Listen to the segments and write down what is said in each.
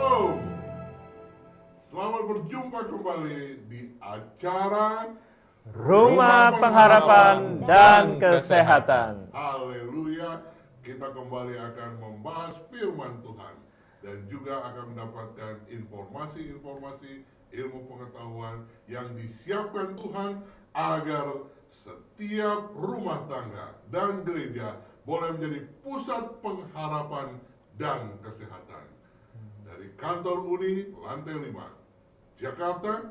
Shalom. Selamat berjumpa kembali di acara Rumah Pengharapan dan Kesehatan. Haleluya. Kita kembali akan membahas firman Tuhan dan juga akan mendapatkan informasi-informasi ilmu pengetahuan yang disiapkan Tuhan agar setiap rumah tangga dan gereja boleh menjadi pusat pengharapan dan kesehatan. Dari kantor Uni lantai 5 Jakarta,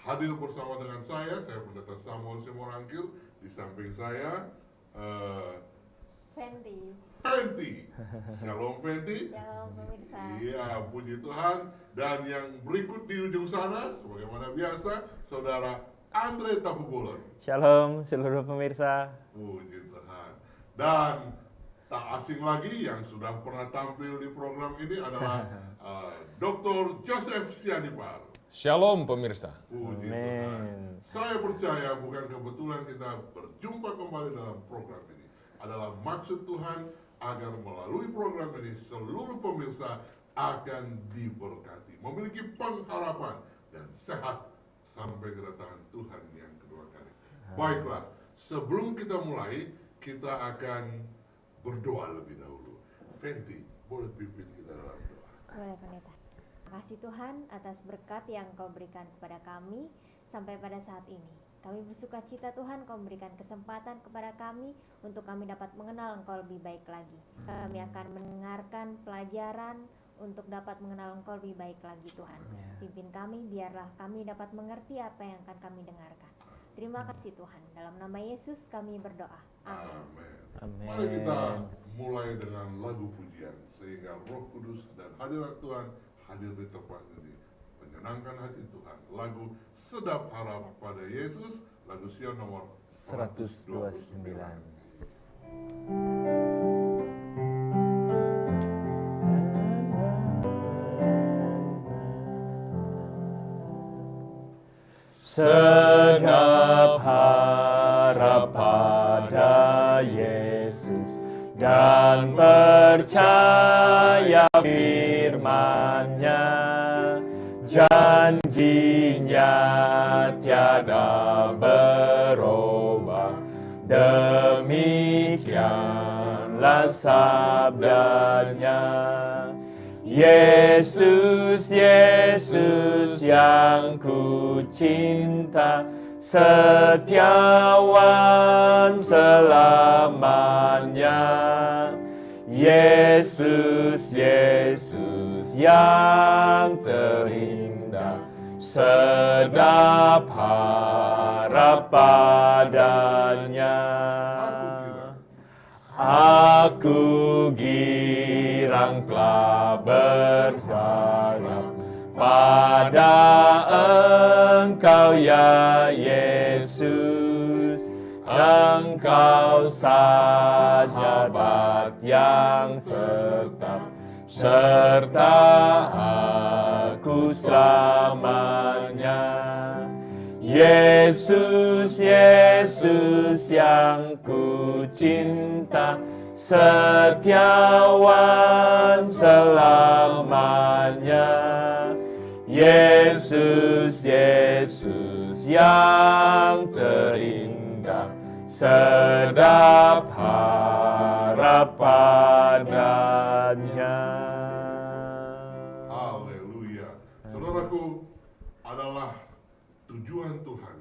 hadir bersama dengan saya Pendeta Samuel Simorangkir. Di samping saya Fenty. Shalom Fenty. Shalom pemirsa. Iya, puji Tuhan. Dan yang berikut di ujung sana, sebagaimana biasa, Saudara Andre Tapubolon. Shalom seluruh pemirsa. Puji Tuhan. Dan tak asing lagi yang sudah pernah tampil di program ini adalah Dr. Joseph Sianipar. Shalom pemirsa. Puji Amin. Tuhan. Saya percaya bukan kebetulan kita berjumpa kembali dalam program ini. Adalah maksud Tuhan agar melalui program ini seluruh pemirsa akan diberkati, memiliki pengharapan dan sehat sampai kedatangan Tuhan yang kedua kali. Baiklah, sebelum kita mulai, kita akan berdoa lebih dahulu. Fenty, boleh pimpin kita dalam doa. Boleh pendeta. Terima kasih Tuhan atas berkat yang Kau berikan kepada kami sampai pada saat ini. Kami bersuka cita Tuhan Kau memberikan kesempatan kepada kami untuk kami dapat mengenal Engkau lebih baik lagi. Kami akan mendengarkan pelajaran untuk dapat mengenal Engkau lebih baik lagi Tuhan. Pimpin kami biarlah kami dapat mengerti apa yang akan kami dengarkan. Terima kasih Tuhan. Dalam nama Yesus kami berdoa. Amin. Amin. Mari kita mulai dengan lagu pujian sehingga Roh Kudus dan hadirat Tuhan hadir di tempat ini, menyenangkan hati Tuhan. Lagu Sedap Harap pada Yesus, lagu Sion nomor 129. Sedap harap pada Yesus dan percaya firman-Nya, janjinya tiada berubah, demikianlah sabdanya. Yesus, Yesus yang ku cinta, setiawan selamanya. Yesus, Yesus yang terindah, sedap harap padanya. Aku girang telah berharap pada Engkau ya Yesus. Engkau sahabat yang tetap serta aku selamanya. Yesus, Yesus yang ku cinta, setiawan selamanya. Yesus, Yesus yang terindah, sedap harap padanya. Haleluya. Saudaraku, adalah tujuan Tuhan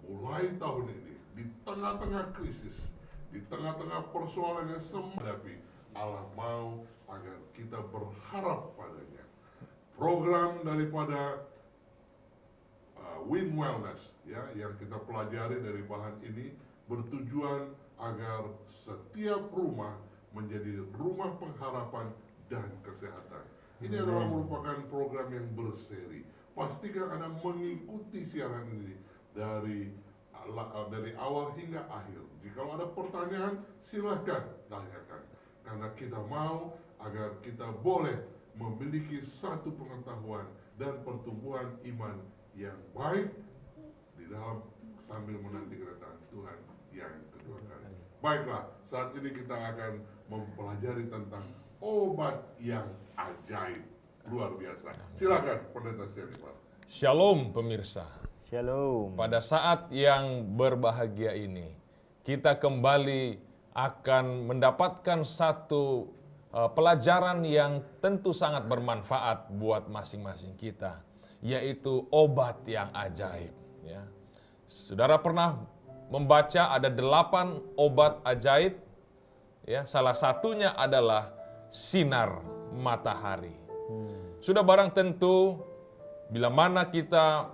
mulai tahun ini di tengah-tengah krisis, di tengah-tengah persoalan yang semua hadapi, Allah mau agar kita berharap padanya. Program daripada Win Wellness ya, yang kita pelajari dari bahan ini bertujuan agar setiap rumah menjadi rumah pengharapan dan kesehatan. Ini adalah merupakan program yang berseri. Pastikan Anda mengikuti siaran ini dari awal hingga akhir. Jika ada pertanyaan, silahkan tanyakan. Karena kita mau agar kita boleh memiliki satu pengetahuan dan pertumbuhan iman yang baik di dalam sambil menanti kedatangan Tuhan yang kedua kali. Baiklah, saat ini kita akan mempelajari tentang obat yang ajaib. luar biasa. Silakan Pendeta Stanley. Shalom pemirsa. Shalom. Pada saat yang berbahagia ini, kita kembali akan mendapatkan satu pelajaran yang tentu sangat bermanfaat buat masing-masing kita, yaitu obat yang ajaib. Ya. Saudara pernah membaca ada 8 obat ajaib? Ya, salah satunya adalah sinar matahari. Sudah barang tentu bila mana kita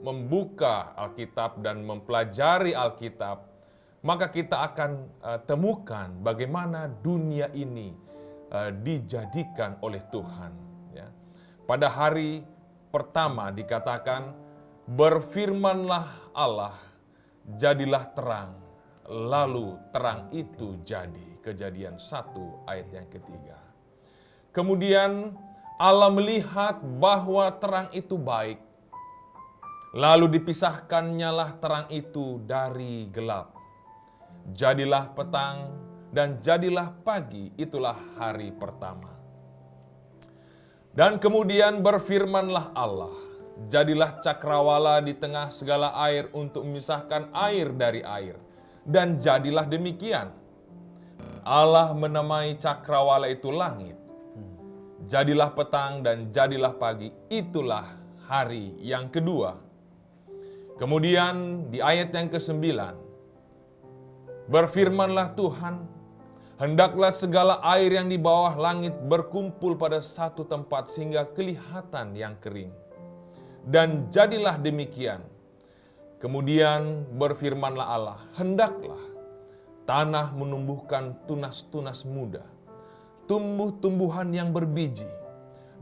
membuka Alkitab dan mempelajari Alkitab, maka kita akan temukan bagaimana dunia ini dijadikan oleh Tuhan. Ya. Pada hari pertama dikatakan, berfirmanlah Allah, jadilah terang, lalu terang itu jadi. Kejadian 1 ayat yang ketiga. Kemudian Allah melihat bahwa terang itu baik, lalu dipisahkannyalah terang itu dari gelap. Jadilah petang dan jadilah pagi, itulah hari pertama. Dan kemudian berfirmanlah Allah, jadilah cakrawala di tengah segala air untuk memisahkan air dari air. Dan jadilah demikian. Allah menamai cakrawala itu langit. Jadilah petang dan jadilah pagi, itulah hari yang kedua. Kemudian di ayat yang ke-9, berfirmanlah Tuhan, hendaklah segala air yang di bawah langit berkumpul pada satu tempat sehingga kelihatan yang kering. Dan jadilah demikian. Kemudian berfirmanlah Allah, hendaklah tanah menumbuhkan tunas-tunas muda, tumbuh-tumbuhan yang berbiji,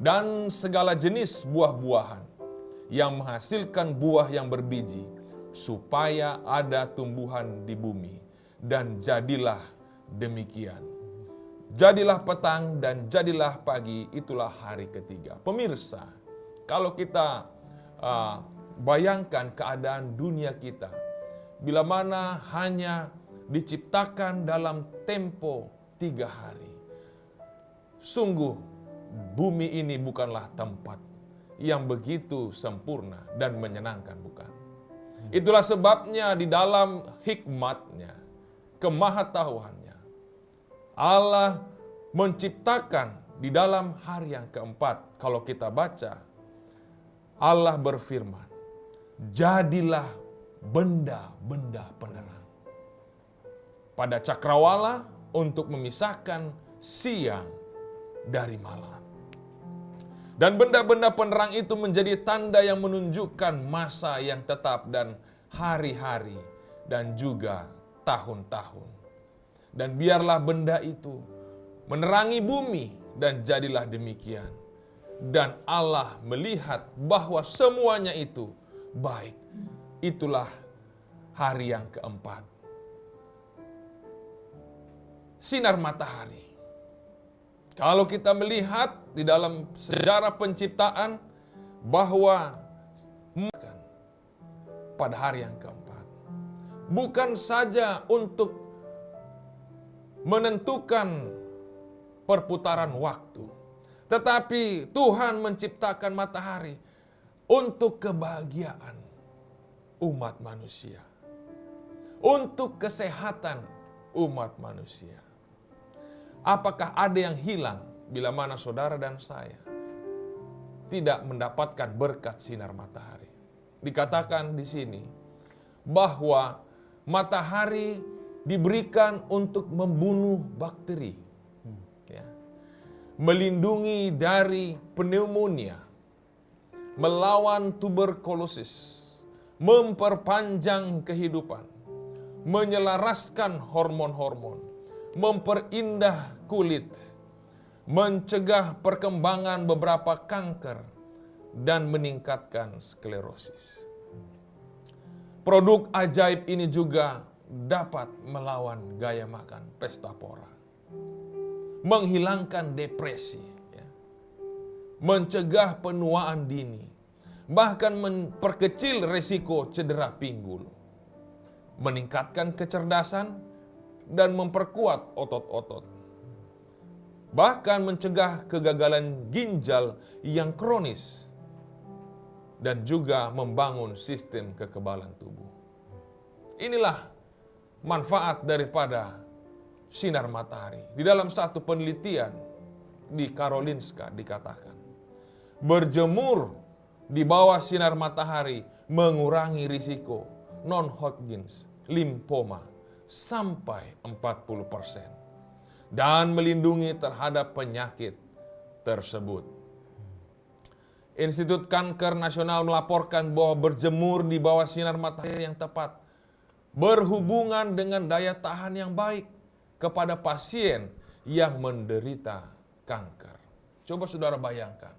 dan segala jenis buah-buahan yang menghasilkan buah yang berbiji, supaya ada tumbuhan di bumi. Dan jadilah demikian. Jadilah petang dan jadilah pagi, itulah hari ketiga. Pemirsa, kalau kita bayangkan keadaan dunia kita, bila mana hanya diciptakan dalam tempo 3 hari. Sungguh bumi ini bukanlah tempat yang begitu sempurna dan menyenangkan, bukan? Itulah sebabnya di dalam hikmatnya, kemahatauannya, Allah menciptakan di dalam hari yang keempat. Kalau kita baca, Allah berfirman, jadilah benda-benda penerang pada cakrawala untuk memisahkan siang dari malam. Dan benda-benda penerang itu menjadi tanda yang menunjukkan masa yang tetap dan hari-hari dan juga tahun-tahun. Dan biarlah benda itu menerangi bumi, dan jadilah demikian. Dan Allah melihat bahwa semuanya itu baik. Itulah hari yang keempat. Sinar matahari. Kalau kita melihat di dalam sejarah penciptaan bahwa pada hari yang keempat, bukan saja untuk menentukan perputaran waktu, tetapi Tuhan menciptakan matahari untuk kebahagiaan umat manusia, untuk kesehatan umat manusia. Apakah ada yang hilang bila mana saudara dan saya tidak mendapatkan berkat sinar matahari? Dikatakan di sini bahwa matahari diberikan untuk membunuh bakteri, ya, melindungi dari pneumonia, melawan tuberkulosis, memperpanjang kehidupan, menyelaraskan hormon-hormon, memperindah kulit, mencegah perkembangan beberapa kanker, dan meningkatkan sklerosis. Produk ajaib ini juga dapat melawan gaya makan pesta pora, menghilangkan depresi, ya, mencegah penuaan dini, bahkan memperkecil resiko cedera pinggul, meningkatkan kecerdasan, dan memperkuat otot-otot. bahkan mencegah kegagalan ginjal yang kronis, dan juga membangun sistem kekebalan tubuh. Inilah manfaat daripada sinar matahari. Di dalam satu penelitian di Karolinska dikatakan, berjemur di bawah sinar matahari mengurangi risiko non-Hodgkin lymphoma sampai 40% dan melindungi terhadap penyakit tersebut. Institut Kanker Nasional melaporkan bahwa berjemur di bawah sinar matahari yang tepat berhubungan dengan daya tahan yang baik kepada pasien yang menderita kanker. Coba saudara bayangkan,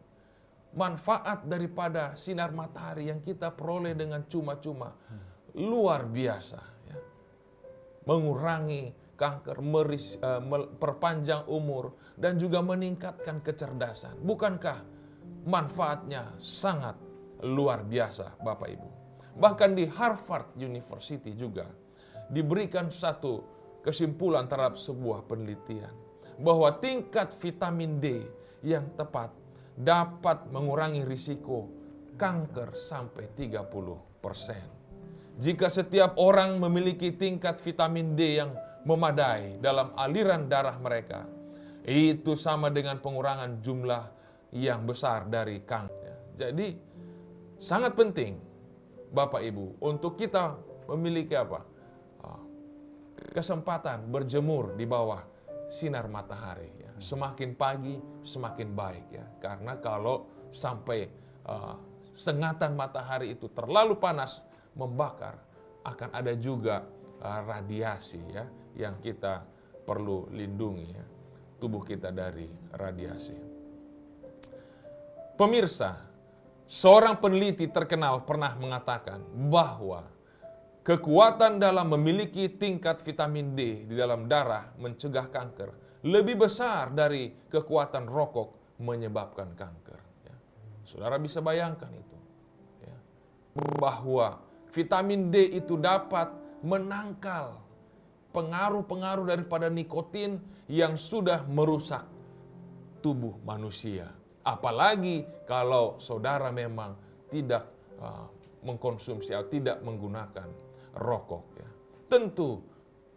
manfaat daripada sinar matahari yang kita peroleh dengan cuma-cuma luar biasa. Ya. Mengurangi kanker, perpanjang umur, dan juga meningkatkan kecerdasan. Bukankah manfaatnya sangat luar biasa, Bapak Ibu? Bahkan di Harvard University juga diberikan satu kesimpulan terhadap sebuah penelitian bahwa tingkat vitamin D yang tepat dapat mengurangi risiko kanker sampai 30%. Jika setiap orang memiliki tingkat vitamin D yang memadai dalam aliran darah mereka, itu sama dengan pengurangan jumlah yang besar dari kanker. Jadi sangat penting Bapak Ibu untuk kita memiliki kesempatan berjemur di bawah sinar matahari. Ya. Semakin pagi semakin baik ya. Karena kalau sampai sengatan matahari itu terlalu panas membakar, akan ada juga radiasi ya yang kita perlu lindungi ya, tubuh kita dari radiasi. Pemirsa, seorang peneliti terkenal pernah mengatakan bahwa kekuatan dalam memiliki tingkat vitamin D di dalam darah mencegah kanker lebih besar dari kekuatan rokok menyebabkan kanker. Ya. Saudara bisa bayangkan itu. Ya. Bahwa vitamin D itu dapat menangkal pengaruh-pengaruh daripada nikotin yang sudah merusak tubuh manusia. Apalagi kalau saudara memang tidak mengkonsumsi atau tidak menggunakan rokok. Ya. Tentu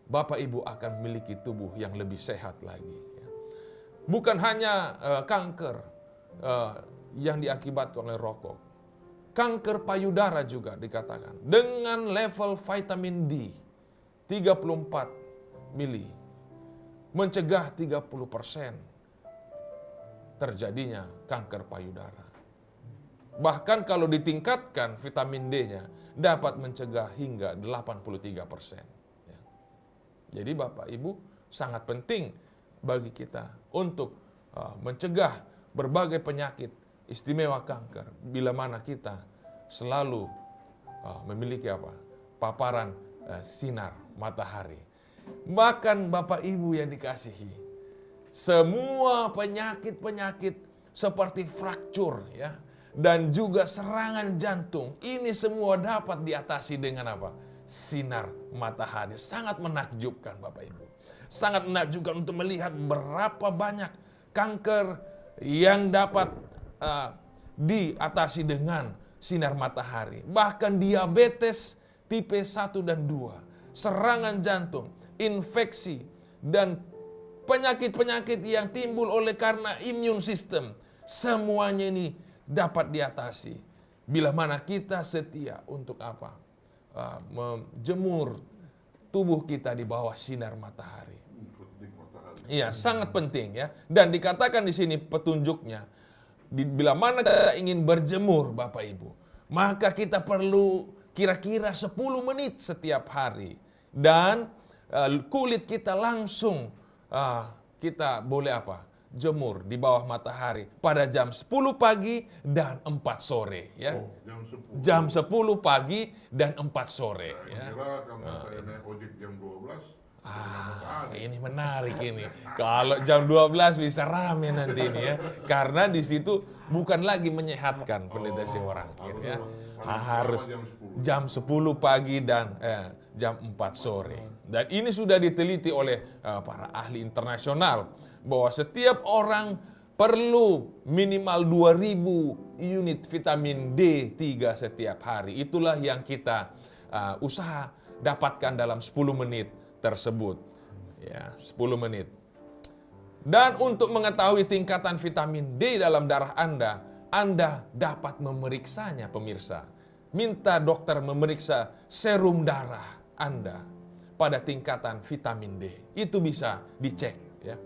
Bapak Ibu akan memiliki tubuh yang lebih sehat lagi. Ya. Bukan hanya kanker yang diakibatkan oleh rokok. Kanker payudara juga dikatakan dengan level vitamin D 34 mili mencegah 30% terjadinya kanker payudara. Bahkan kalau ditingkatkan vitamin D-nya dapat mencegah hingga 83%. Ya. Jadi Bapak Ibu sangat penting bagi kita untuk mencegah berbagai penyakit istimewa kanker bila mana kita selalu memiliki paparan sinar matahari. Bahkan Bapak Ibu yang dikasihi, semua penyakit-penyakit seperti fraktur ya dan juga serangan jantung ini semua dapat diatasi dengan sinar matahari. Sangat menakjubkan Bapak Ibu. Sangat menakjubkan untuk melihat berapa banyak kanker yang dapat diatasi dengan sinar matahari. Bahkan diabetes tipe 1 dan 2, serangan jantung, infeksi, dan penyakit-penyakit yang timbul oleh karena imun sistem. Semuanya ini dapat diatasi bila mana kita setia untuk menjemur tubuh kita di bawah sinar matahari. Iya, sangat penting ya. Dan dikatakan di sini petunjuknya, bila mana kita ingin berjemur Bapak Ibu, maka kita perlu kira-kira 10 menit setiap hari. Dan kulit kita langsung kita boleh jemur di bawah matahari pada jam 10 pagi dan 4 sore ya. Oh, jam 10 pagi dan 4 sore ya. Kira karena saya naik ojek jam 12. Ini menarik ini. Kalau jam 12 bisa rame nanti ini ya. Karena di situ bukan lagi menyehatkan Pendeta Siwarangkir ya. Harus jam 10 pagi dan jam 4 sore. Dan ini sudah diteliti oleh para ahli internasional bahwa setiap orang perlu minimal 2000 unit vitamin D3 setiap hari. Itulah yang kita usaha dapatkan dalam 10 menit tersebut. Ya, 10 menit. Dan untuk mengetahui tingkatan vitamin D dalam darah Anda dapat memeriksanya, pemirsa. Minta dokter memeriksa serum darah Anda pada tingkatan vitamin D. Itu bisa dicek. Ya.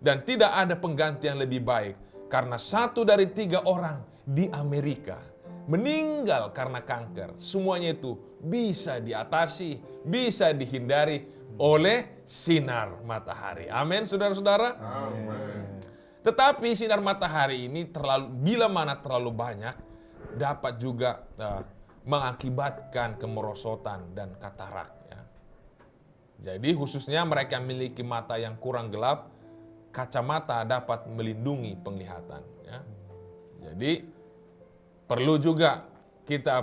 Dan tidak ada pengganti yang lebih baik. Karena 1 dari 3 orang di Amerika meninggal karena kanker. Semuanya itu bisa diatasi, bisa dihindari oleh sinar matahari. Amin, saudara-saudara. Amin. Tetapi sinar matahari ini bila mana terlalu banyak, dapat juga mengakibatkan kemerosotan dan katarak. Ya. Jadi khususnya mereka yang memiliki mata yang kurang gelap, kacamata dapat melindungi penglihatan. Ya. Jadi perlu juga kita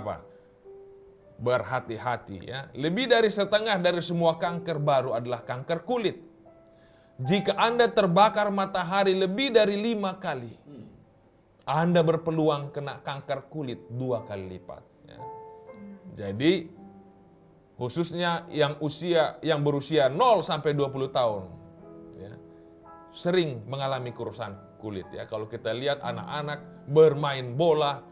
berhati-hati. Ya. Lebih dari setengah dari semua kanker baru adalah kanker kulit. Jika Anda terbakar matahari lebih dari 5 kali, Anda berpeluang kena kanker kulit 2 kali lipat. Ya. Jadi khususnya yang berusia 0 sampai 20 tahun, ya, sering mengalami kerusakan kulit. Ya. Kalau kita lihat anak-anak bermain bola,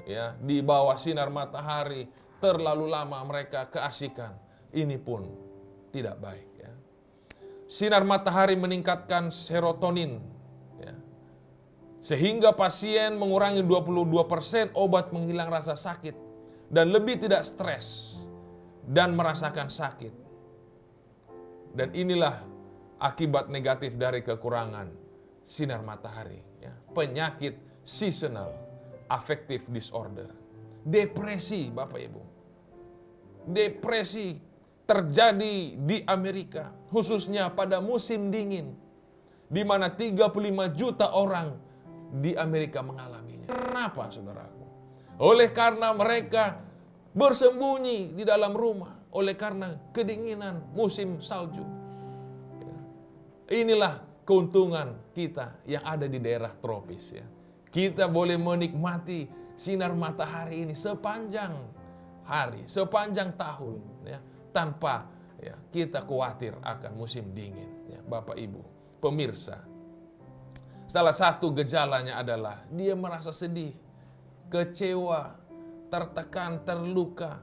ya, di bawah sinar matahari, terlalu lama mereka keasikan. Ini pun tidak baik. Ya. Sinar matahari meningkatkan serotonin, ya, sehingga pasien mengurangi 22% obat menghilang rasa sakit dan lebih tidak stres dan merasakan sakit. Dan inilah akibat negatif dari kekurangan sinar matahari. Ya. Penyakit seasonal affective disorder. Depresi, Bapak Ibu. Depresi terjadi di Amerika, khususnya pada musim dingin, di mana 35 juta orang di Amerika mengalaminya. Kenapa, saudaraku? Oleh karena mereka bersembunyi di dalam rumah, oleh karena kedinginan musim salju. Inilah keuntungan kita yang ada di daerah tropis. Ya. Kita boleh menikmati sinar matahari ini sepanjang hari, sepanjang tahun, ya, tanpa kita khawatir akan musim dingin. Ya, Bapak Ibu, pemirsa, salah satu gejalanya adalah dia merasa sedih, kecewa, tertekan, terluka,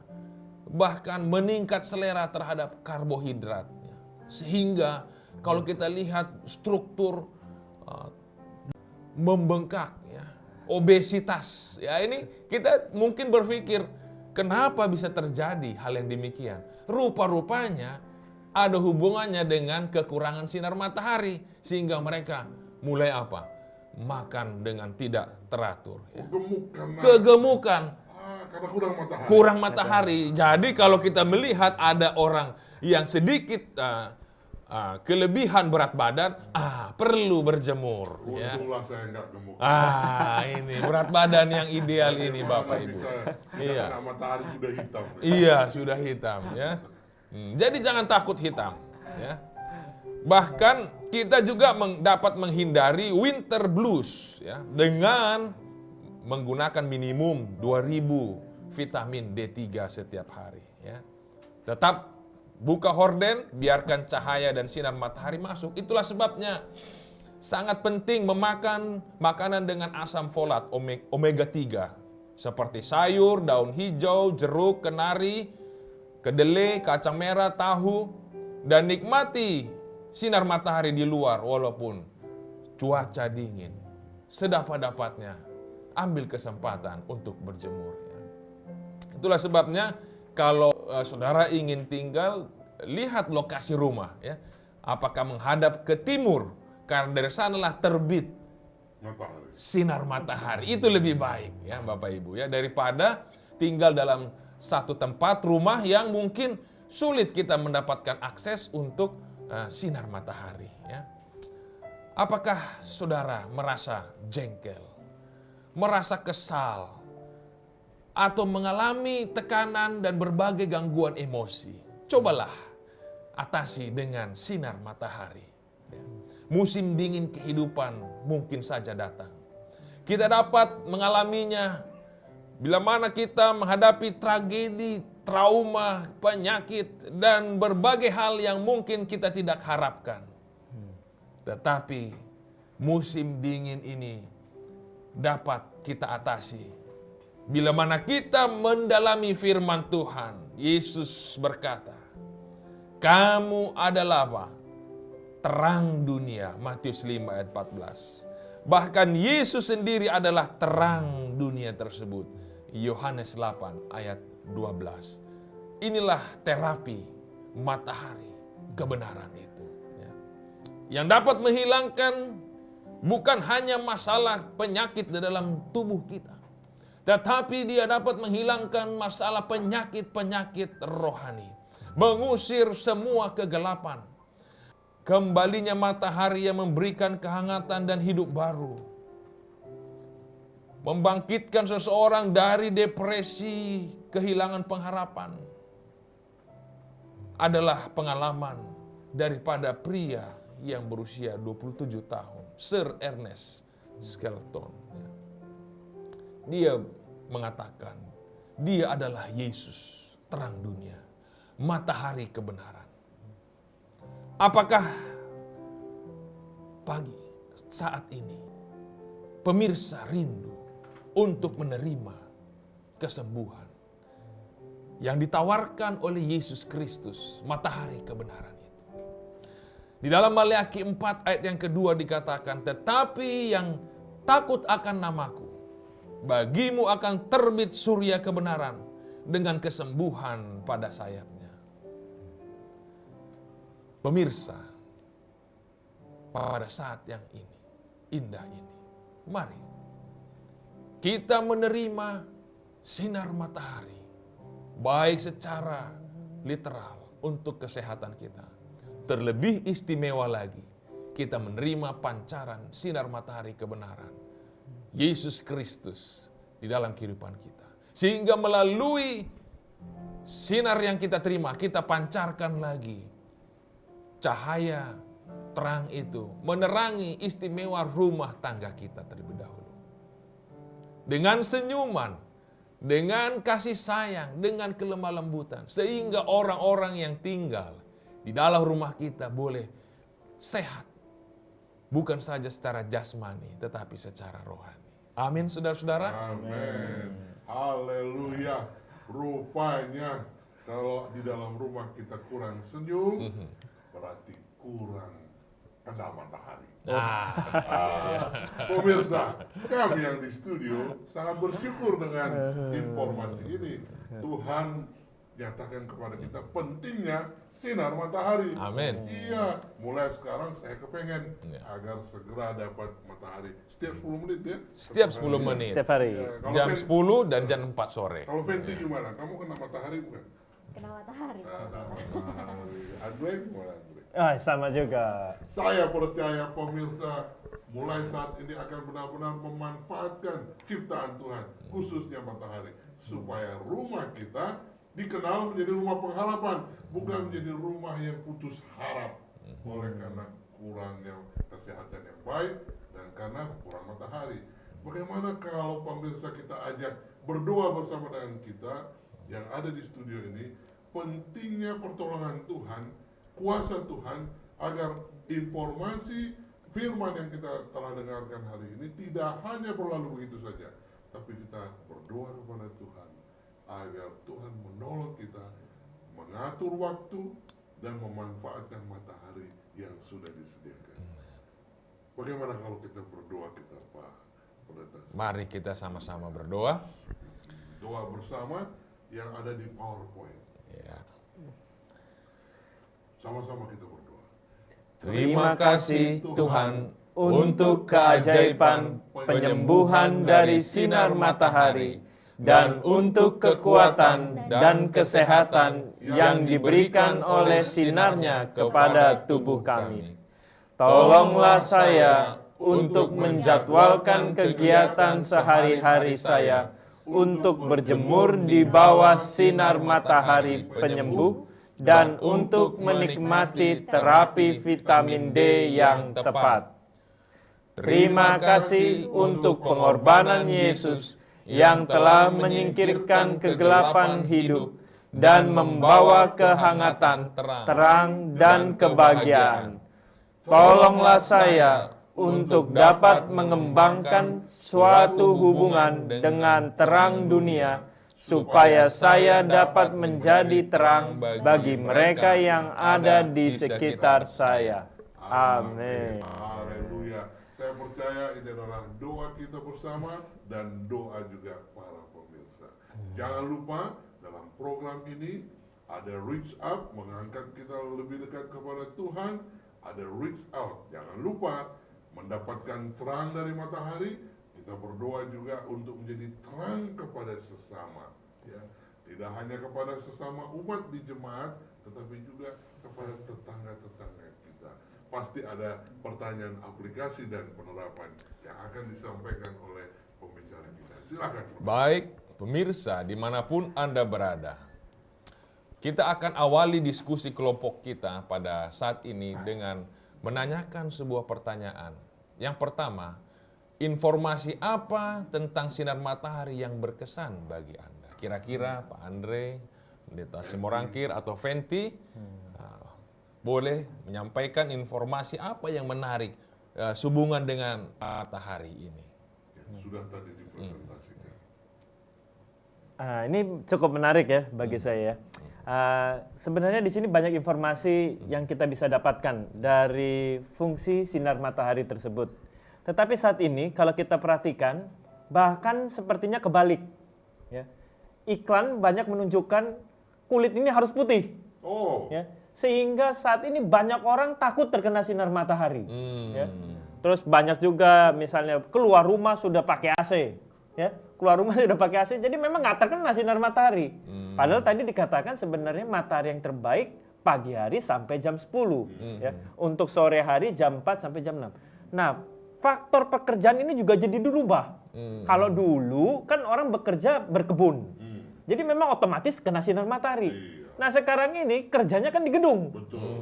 bahkan meningkat selera terhadap karbohidrat. Ya. Sehingga kalau kita lihat struktur membengkak, ya, obesitas. Ya, ini kita mungkin berpikir, kenapa bisa terjadi hal yang demikian? Rupa-rupanya ada hubungannya dengan kekurangan sinar matahari, sehingga mereka mulai makan dengan tidak teratur. Ya. Kegemukan. Karena kurang matahari. Kurang matahari. Jadi kalau kita melihat ada orang yang sedikit kelebihan berat badan, perlu berjemur. Untunglah saya nggak gemuk. Ini berat badan yang ideal ini, Bapak Ibu. Iya. Karena matahari sudah hitam. Iya, sudah hitam, ya. Jadi jangan takut hitam, ya. Bahkan kita juga dapat menghindari winter blues, ya, dengan menggunakan minimum 2000 vitamin D3 setiap hari, ya. Tetap buka horden, biarkan cahaya dan sinar matahari masuk. Itulah sebabnya sangat penting memakan makanan dengan asam folat omega 3 seperti sayur, daun hijau, jeruk, kenari, kedelai, kacang merah, tahu, dan nikmati sinar matahari di luar walaupun cuaca dingin. Sedapat-dapatnya ambil kesempatan untuk berjemur. Ya. Itulah sebabnya kalau saudara ingin tinggal, lihat lokasi rumah. Ya. Apakah menghadap ke timur? Karena dari sanalah terbit Matahari. sinar matahari. Itu lebih baik, ya Bapak Ibu, ya, daripada tinggal dalam satu tempat rumah yang mungkin sulit kita mendapatkan akses untuk sinar matahari. Ya. Apakah saudara merasa jengkel, merasa kesal, atau mengalami tekanan dan berbagai gangguan emosi? Cobalah atasi dengan sinar matahari. musim dingin kehidupan mungkin saja datang. Kita dapat mengalaminya bila mana kita menghadapi tragedi, trauma, penyakit, dan berbagai hal yang mungkin kita tidak harapkan. Tetapi musim dingin ini dapat kita atasi bila mana kita mendalami firman Tuhan. Yesus berkata, kamu adalah apa? Terang dunia. Matius 5 ayat 14. Bahkan Yesus sendiri adalah terang dunia tersebut. Yohanes 8 ayat 12. Inilah terapi matahari kebenaran itu. Yang dapat menghilangkan bukan hanya masalah penyakit di dalam tubuh kita, tetapi dia dapat menghilangkan masalah penyakit-penyakit rohani. Mengusir semua kegelapan. Kembalinya matahari yang memberikan kehangatan dan hidup baru. Membangkitkan seseorang dari depresi, kehilangan pengharapan. Adalah pengalaman daripada pria yang berusia 27 tahun. Sir Ernest Shackleton. Dia mengatakan, dia adalah Yesus, terang dunia, matahari kebenaran. Apakah pagi saat ini pemirsa rindu untuk menerima kesembuhan yang ditawarkan oleh Yesus Kristus, matahari kebenaran itu? Di dalam Maleakhi 4 ayat yang kedua dikatakan, tetapi yang takut akan namaku, bagimu akan terbit surya kebenaran dengan kesembuhan pada sayapnya. Pemirsa, pada saat yang ini, indah ini, mari kita menerima sinar matahari, baik secara literal untuk kesehatan kita. Terlebih istimewa lagi, kita menerima pancaran sinar matahari kebenaran, Yesus Kristus di dalam kehidupan kita. Sehingga melalui sinar yang kita terima, kita pancarkan lagi cahaya terang itu menerangi istimewa rumah tangga kita terlebih dahulu. Dengan senyuman, dengan kasih sayang, dengan kelemah lembutan. Sehingga orang-orang yang tinggal di dalam rumah kita boleh sehat. Bukan saja secara jasmani, tetapi secara rohani. Amin, saudara-saudara. Amin. Haleluya. Rupanya kalau di dalam rumah kita kurang senyum, berarti kurang kena matahari. Pemirsa, kami yang di studio sangat bersyukur dengan informasi ini. Tuhan nyatakan kepada kita pentingnya sinar matahari. Amin. Iya, mulai sekarang saya kepengen agar segera dapat matahari. Setiap 10 menit ya? Setiap 10 menit. Setiap hari. Ya, kalau Jam Fenty- 10 dan jam 4 sore. Kalau Fenty gimana? Kamu kena matahari bukan? Kena matahari. Kena matahari. Andre gimana Andre? Sama juga. Saya percaya pemirsa mulai saat ini akan benar-benar memanfaatkan ciptaan Tuhan, khususnya matahari, supaya rumah kita dikenal menjadi rumah pengharapan, bukan menjadi rumah yang putus harap oleh karena kurangnya kesehatan yang baik dan karena kurang matahari. Bagaimana kalau pemirsa kita ajak berdoa bersama dengan kita yang ada di studio ini, pentingnya pertolongan Tuhan, kuasa Tuhan, agar informasi firman yang kita telah dengarkan hari ini tidak hanya berlalu begitu saja, tapi kita berdoa kepada Tuhan agar Tuhan menolong kita mengatur waktu dan memanfaatkan matahari yang sudah disediakan. Bagaimana kalau kita berdoa kita Pak Pendeta? Mari kita sama-sama berdoa. Doa bersama yang ada di PowerPoint. Ya. Sama-sama kita berdoa. Terima kasih Tuhan untuk keajaiban penyembuhan dari sinar matahari dan untuk kekuatan dan kesehatan yang diberikan oleh sinarnya kepada tubuh kami. Tolonglah saya untuk menjadwalkan kegiatan sehari-hari saya untuk berjemur di bawah sinar matahari penyembuh, dan untuk menikmati terapi vitamin D yang tepat. Terima kasih untuk pengorbanan Yesus yang telah menyingkirkan kegelapan hidup dan membawa kehangatan, terang, dan kebahagiaan. Tolonglah saya untuk dapat mengembangkan suatu hubungan dengan terang dunia, supaya saya dapat menjadi terang bagi mereka yang ada di sekitar saya. Amin. Haleluya. Saya percaya ini adalah doa kita bersama dan doa juga para pemirsa. Jangan lupa dalam program ini ada reach up, mengangkat kita lebih dekat kepada Tuhan. Ada reach out. Jangan lupa mendapatkan terang dari matahari. Kita berdoa juga untuk menjadi terang kepada sesama. Ya, tidak hanya kepada sesama umat di jemaat, tetapi juga kepada tetangga-tetangga kita. Pasti ada pertanyaan aplikasi dan penerapan yang akan disampaikan oleh pembicara kita. Silakan. Baik, pemirsa dimanapun Anda berada. Kita akan awali diskusi kelompok kita pada saat ini dengan menanyakan sebuah pertanyaan. Yang pertama, informasi apa tentang sinar matahari yang berkesan bagi Anda? Kira-kira Pak Andre, Pendeta Simorangkir atau Fenty, boleh menyampaikan informasi apa yang menarik sehubungan dengan matahari ini. Sudah tadi dipresentasikan. Ini cukup menarik ya bagi saya. Sebenarnya di sini banyak informasi yang kita bisa dapatkan dari fungsi sinar matahari tersebut. Tetapi saat ini kalau kita perhatikan, bahkan sepertinya kebalik. Ya. Iklan banyak menunjukkan kulit ini harus putih. Oh. Ya. Sehingga saat ini banyak orang takut terkena sinar matahari. Ya. Terus banyak juga misalnya keluar rumah sudah pakai AC. Ya. Keluar rumah sudah pakai AC, jadi memang nggak terkena sinar matahari. Padahal tadi dikatakan sebenarnya matahari yang terbaik pagi hari sampai jam 10. Ya. Untuk sore hari jam 4 sampai jam 6. Nah, faktor pekerjaan ini juga jadi dirubah. Kalau dulu kan orang bekerja berkebun. Jadi memang otomatis kena sinar matahari. Nah sekarang ini kerjanya kan di gedung.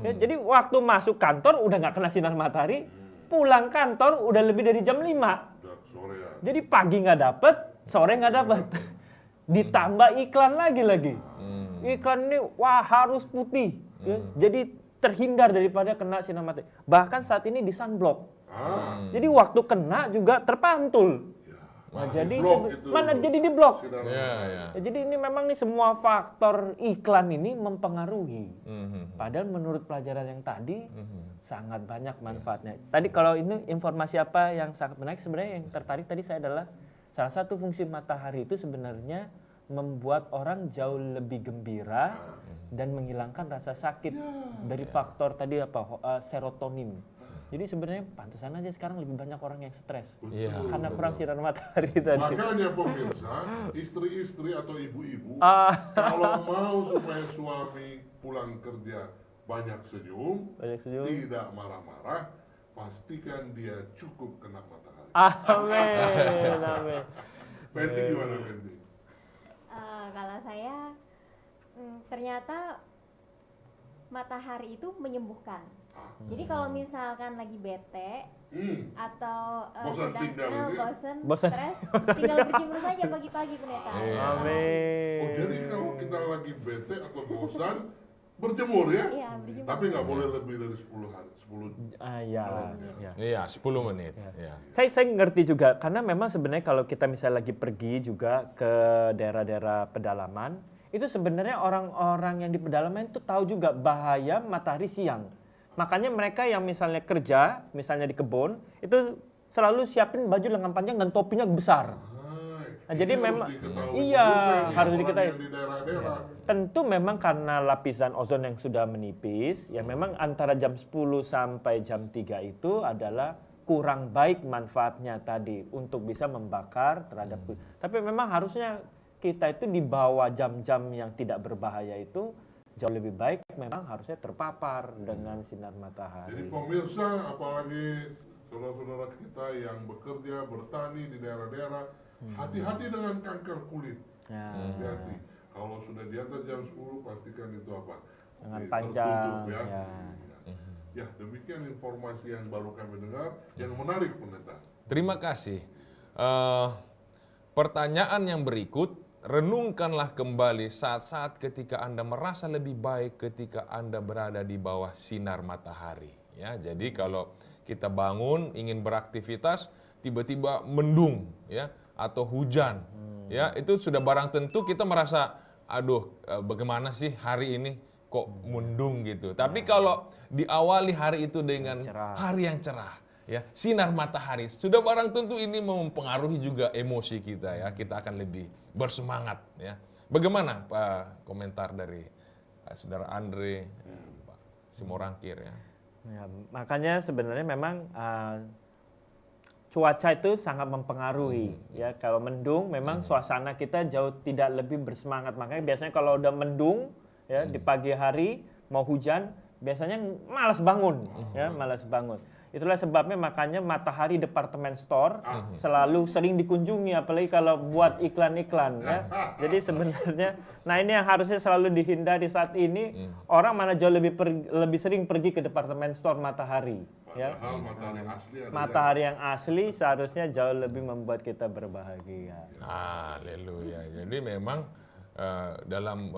Ya, jadi waktu masuk kantor udah nggak kena sinar matahari, pulang kantor udah lebih dari jam 5. Jadi pagi nggak dapet, sore nggak dapet. Ditambah iklan lagi. Iklan ini wah harus putih. Ya, jadi terhindar daripada kena sinar matahari. Bahkan saat ini di sunblock. Jadi waktu kena juga terpantul. Nah, jadi mana jadi di blok. Jadi ini memang nih semua faktor iklan ini mempengaruhi. Padahal menurut pelajaran yang tadi sangat banyak manfaatnya. Tadi kalau ini informasi apa yang sangat menarik sebenarnya yang tertarik tadi saya adalah salah satu fungsi matahari itu sebenarnya membuat orang jauh lebih gembira dan menghilangkan rasa sakit dari faktor tadi serotonin. Jadi sebenarnya pantesan aja sekarang lebih banyak orang yang stres karena kurang sinar matahari tadi. Makanya pemirsa, istri-istri atau ibu-ibu kalau mau supaya suami pulang kerja banyak senyum, tidak marah-marah, pastikan dia cukup kena matahari. Amin. Fenty gimana Fenty? Kalau saya ternyata matahari itu menyembuhkan. Jadi kalau misalkan lagi bete atau sedang bosan, stres, tinggal berjemur saja pagi-pagi pendeta. Amin. Oh jadi kalau kita lagi bete atau bosan berjemur ya? Iya, berjemur. Tapi nggak boleh lebih dari 10 hari, 10 Iya, 10 menit. Ya. Saya ngerti juga karena memang sebenarnya kalau kita misalnya lagi pergi juga ke daerah-daerah pedalaman, itu sebenarnya orang-orang yang di pedalaman itu tahu juga bahaya matahari siang. Makanya mereka yang misalnya kerja, misalnya di kebun, itu selalu siapin baju lengan panjang dan topinya besar. Nah, jadi memang harus diketahui. Tentu memang karena lapisan ozon yang sudah menipis, ya memang antara jam 10 sampai jam 3 itu adalah kurang baik manfaatnya tadi untuk bisa membakar terhadap kulit. Tapi memang harusnya kita itu di bawah jam-jam yang tidak berbahaya itu jauh lebih baik memang harusnya terpapar dengan sinar matahari. Jadi pemirsa, apalagi saudara-saudara kita yang bekerja, bertani di daerah-daerah, hati-hati dengan kanker kulit. Hati-hati. Kalau sudah di atas jam 10, pastikan itu apa? Jangan tertutup panjang. ya. Ya. Ya, demikian informasi yang baru kami dengar, yang menarik pendeta. Terima kasih. Pertanyaan yang berikut, renungkanlah kembali saat-saat ketika Anda merasa lebih baik ketika Anda berada di bawah sinar matahari. Ya, jadi kalau kita bangun ingin beraktivitas, tiba-tiba mendung, ya, atau hujan, ya, itu sudah barang tentu kita merasa, aduh, bagaimana sih hari ini kok mendung gitu. Tapi kalau diawali hari itu dengan hari yang cerah, ya, sinar matahari, sudah barang tentu ini mempengaruhi juga emosi kita, ya. Kita akan lebih bersemangat, ya. Bagaimana Pak komentar dari Saudara Andre, Pak Simorangkir, ya? Ya, makanya sebenarnya memang cuaca itu sangat mempengaruhi, ya. Kalau mendung memang suasana kita jauh tidak lebih bersemangat. Makanya biasanya kalau udah mendung, ya, di pagi hari mau hujan, biasanya malas bangun, ya, malas bangun. Itulah sebabnya makanya Matahari Department Store selalu sering dikunjungi, apalagi kalau buat iklan-iklan, ya. Jadi sebenarnya, nah ini yang harusnya selalu dihindari saat ini. Orang mana jauh lebih sering pergi ke Department Store Matahari, ya. Padahal matahari yang asli adalah Matahari yang asli seharusnya jauh lebih membuat kita berbahagia. Haleluya. Jadi memang dalam